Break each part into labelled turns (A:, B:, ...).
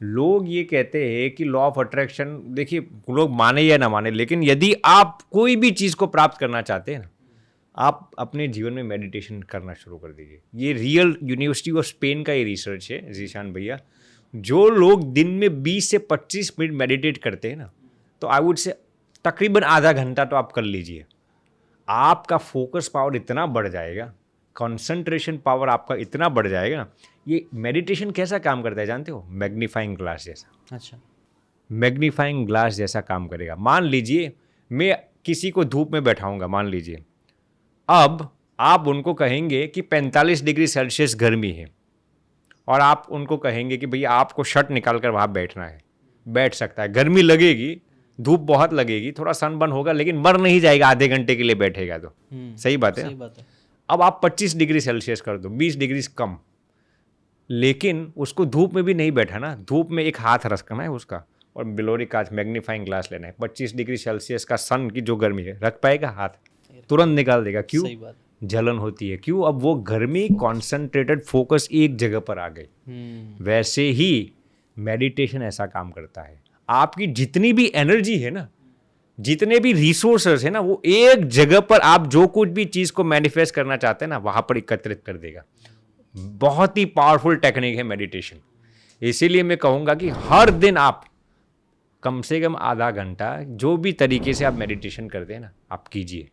A: लोग ये कहते हैं कि लॉ ऑफ अट्रैक्शन, देखिए लोग माने या ना माने, लेकिन यदि आप कोई भी चीज़ को प्राप्त करना चाहते हैं ना, आप अपने जीवन में मेडिटेशन करना शुरू कर दीजिए। ये रियल यूनिवर्सिटी ऑफ स्पेन का ये रिसर्च है जीशान भैया। जो लोग दिन में 20 से 25 मिनट मेडिटेट करते हैं ना, तो आई वुड से तकरीबन आधा घंटा तो आप कर लीजिए, आपका फोकस पावर इतना बढ़ जाएगा, कंसंट्रेशन पावर आपका इतना बढ़ जाएगा ना। ये मेडिटेशन कैसा काम करता है जानते हो? मैग्नीफाइंग ग्लास जैसा।
B: अच्छा,
A: मैग्नीफाइंग ग्लास जैसा काम करेगा। मान लीजिए मैं किसी को धूप में बैठाऊंगा, मान लीजिए अब आप उनको कहेंगे कि 45 डिग्री सेल्सियस गर्मी है, और आप उनको कहेंगे कि भैया आपको शर्ट निकाल कर वहाँ बैठना है, बैठ सकता है। गर्मी लगेगी, धूप बहुत लगेगी, थोड़ा सनबर्न होगा, लेकिन मर नहीं जाएगा आधे घंटे के लिए बैठेगा तो। सही बात है।
B: सही बात है।
A: अब आप 25 डिग्री सेल्सियस कर दो, 20 डिग्री कम, लेकिन उसको धूप में भी नहीं बैठाना, धूप में एक हाथ रखना है उसका, और बिलोरी कांच मैग्नीफाइंग ग्लास लेना है। 25 डिग्री सेल्सियस का सन की जो गर्मी है, रख पाएगा हाथ? तुरंत निकाल देगा। क्यों?
B: सही बात।
A: जलन होती है। क्यों? अब वो गर्मी कॉन्सेंट्रेटेड फोकस एक जगह पर आ गई। वैसे ही मेडिटेशन ऐसा काम करता है। आपकी जितनी भी एनर्जी है ना, जितने भी रिसोर्सेस है ना, वो एक जगह पर आप जो कुछ भी चीज को मैनिफेस्ट करना चाहते हैं ना, वहां पर एकत्रित कर देगा। बहुत ही पावरफुल टेक्निक है मेडिटेशन। इसीलिए मैं कहूंगा कि हर दिन आप कम से कम आधा घंटा जो भी तरीके से आप मेडिटेशन करते हैं ना, आप कीजिए।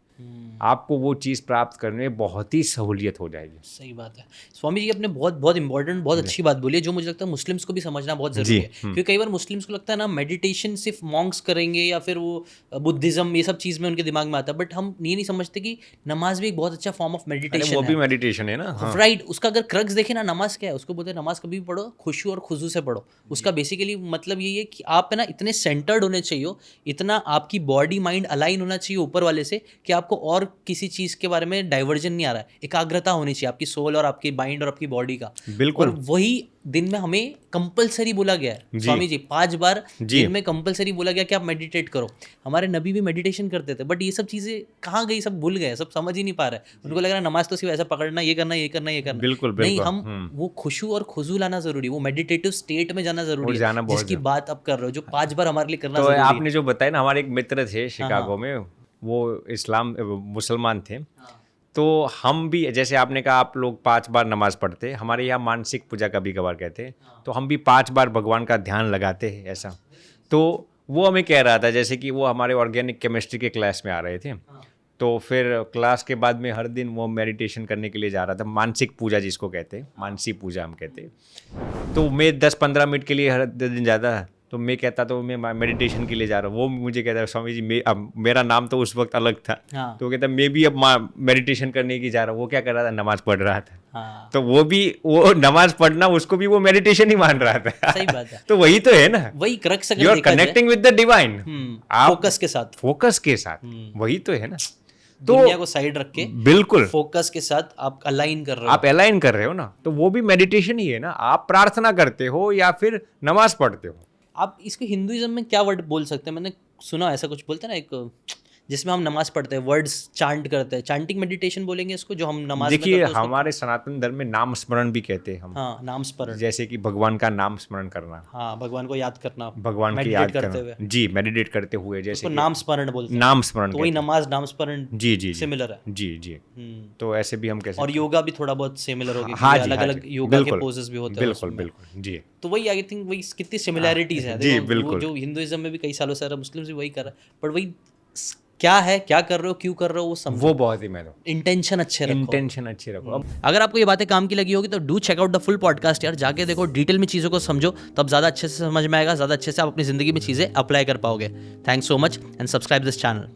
A: आपको वो चीज़ प्राप्त करने में बहुत ही सहूलियत हो जाएगी।
B: सही बात है। स्वामी जी आपने बहुत बहुत इंपॉर्टेंट, बहुत अच्छी बात बोली है, जो मुझे लगता है मुस्लिम्स को भी समझना बहुत ज़रूरी है। क्योंकि कई बार मुस्लिम्स को लगता है ना मेडिटेशन सिर्फ मॉन्क्स करेंगे या फिर वो बुद्धिज़्म, ये सब चीज़ में उनके दिमाग में आता है, बट हम ये नहीं समझते कि नमाज भी एक बहुत अच्छा फॉर्म ऑफ मेडिटेशन है।
A: वो भी मेडिटेशन है ना।
B: राइट। उसका अगर क्रक्स देखें ना, नमाज क्या है, उसको बोलते हैं नमाज कभी भी पढ़ो खुशू और खुजू से पढ़ो। उसका बेसिकली मतलब यही है कि आप है ना इतने सेंटर्ड होने चाहिए, इतना आपकी बॉडी माइंड अलाइन होना चाहिए ऊपर वाले से कि आपको और किसी चीज के बारे में डाइवर्जन नहीं आ रहा है। एकाग्रता होनी चाहिए आपकी सोल और आपकी माइंड और आपकी बॉडी का।
A: बिल्कुल।
B: और वही दिन में हमें कंपलसरी बोला गया है स्वामी जी, 5 बार दिन में कंपलसरी बोला गया कि आप मेडिटेट करो। हमारे नबी भी मेडिटेशन करते थे, बट ये सब चीजें कहाँ गई, सब भूल गए, सब समझ ही नहीं पा रहे। उनको लग रहा है नमाज तो सिर्फ ऐसा पकड़ना, ये करना, ये करना, ये करना।
A: बिल्कुल,
B: नहीं, हम वो खुशू और खुजू लाना जरूरी, वो मेडिटेटिव स्टेट में जाना जरूरी है, जिसकी बात आप कर रहे हो, जो 5 बार हमारे लिए करना जरूरी है।
A: आपने जो बताया ना, हमारे एक मित्र थे शिकागो में, वो मुसलमान थे। तो हम भी, जैसे आपने कहा आप लोग 5 बार नमाज पढ़ते, हमारे यहाँ मानसिक पूजा कभी कभार कहते हैं, तो हम भी 5 बार भगवान का ध्यान लगाते हैं ऐसा। तो वो हमें कह रहा था, जैसे कि वो हमारे ऑर्गेनिक केमिस्ट्री के क्लास में आ रहे थे, तो फिर क्लास के बाद में हर दिन वो मेडिटेशन करने के लिए जा रहा था। मानसिक पूजा जिसको कहते हैं, मानसी पूजा हम कहते हैं। तो मैं 10-15 मिनट के लिए हर दिन जाता है, तो मैं कहता तो मैं मेडिटेशन के लिए जा रहा हूँ। वो मुझे कहता है स्वामी जी, अब मेरा नाम तो उस वक्त अलग था। तो वो कहता मैं भी अब मेडिटेशन करने की जा रहा हूँ। वो क्या कर रहा था? नमाज पढ़ रहा था। तो वो नमाज पढ़ना, उसको भी वो मेडिटेशन ही मान रहा था।
B: सही बात है।
A: तो वही तो है ना,
B: वही crux,
A: you are connecting with the divine,
B: focus के साथ।
A: वही तो है ना।
B: तो दुनिया को साइड रख के
A: बिल्कुल
B: फोकस के साथ आप अलाइन कर रहे हो,
A: आप अलाइन कर रहे हो ना, तो वो भी मेडिटेशन ही है ना। आप प्रार्थना करते हो या फिर नमाज पढ़ते हो।
B: आप इसको हिंदुइज्म में क्या वर्ड बोल सकते हैं? मैंने सुना ऐसा कुछ बोलते हैं ना, एक जिसमें हम नमाज पढ़ते हैं, वर्ड्स चांट करते हैं, चांटिंग मेडिटेशन बोलेंगे इसको, जो हम नमाज में करते हैं।
A: देखिए, हमारे सनातन धर्म में नाम स्मरण भी कहते हैं हम।
B: हाँ, नाम स्मरण,
A: जैसे कि भगवान का नाम स्मरण करना।
B: हाँ, भगवान को याद करना,
A: भगवान की याद करते हुए। जी, मेडिटेट करते हुए, जैसे
B: नाम स्मरण बोलते हैं।
A: नाम स्मरण,
B: तो वही नमाज नाम स्मरण
A: जी
B: सिमिलर है।
A: जी। तो ऐसे भी हम कैसे,
B: और योगा भी थोड़ा बहुत सिमिलर हो गया, अलग अलग योगा के पोजेस भी होते हैं।
A: बिल्कुल जी।
B: तो वही आई थिंक वही कितनी सिमिलैरिटीज है
A: जी, बिल्कुल।
B: जो हिंदुइज्म में भी कई सालों से मुस्लिम भी वही कर रहा है, पर वही क्या है, क्या कर रहे हो, क्यों कर रहे हो, वो समझो।
A: वो बहुत ही महत्वपूर्ण।
B: इंटेंशन अच्छे रखो।
A: अब
B: अगर आपको ये बातें काम की लगी होगी तो do check out the full podcast यार, जाके देखो, डिटेल में चीज़ों को समझो, तब ज़्यादा अच्छे से समझ में आएगा, ज़्यादा अच्छे से आप अपनी ज़िंदगी में चीज़ें अप्लाई कर पाओगे। Thanks so much and subscribe this channel.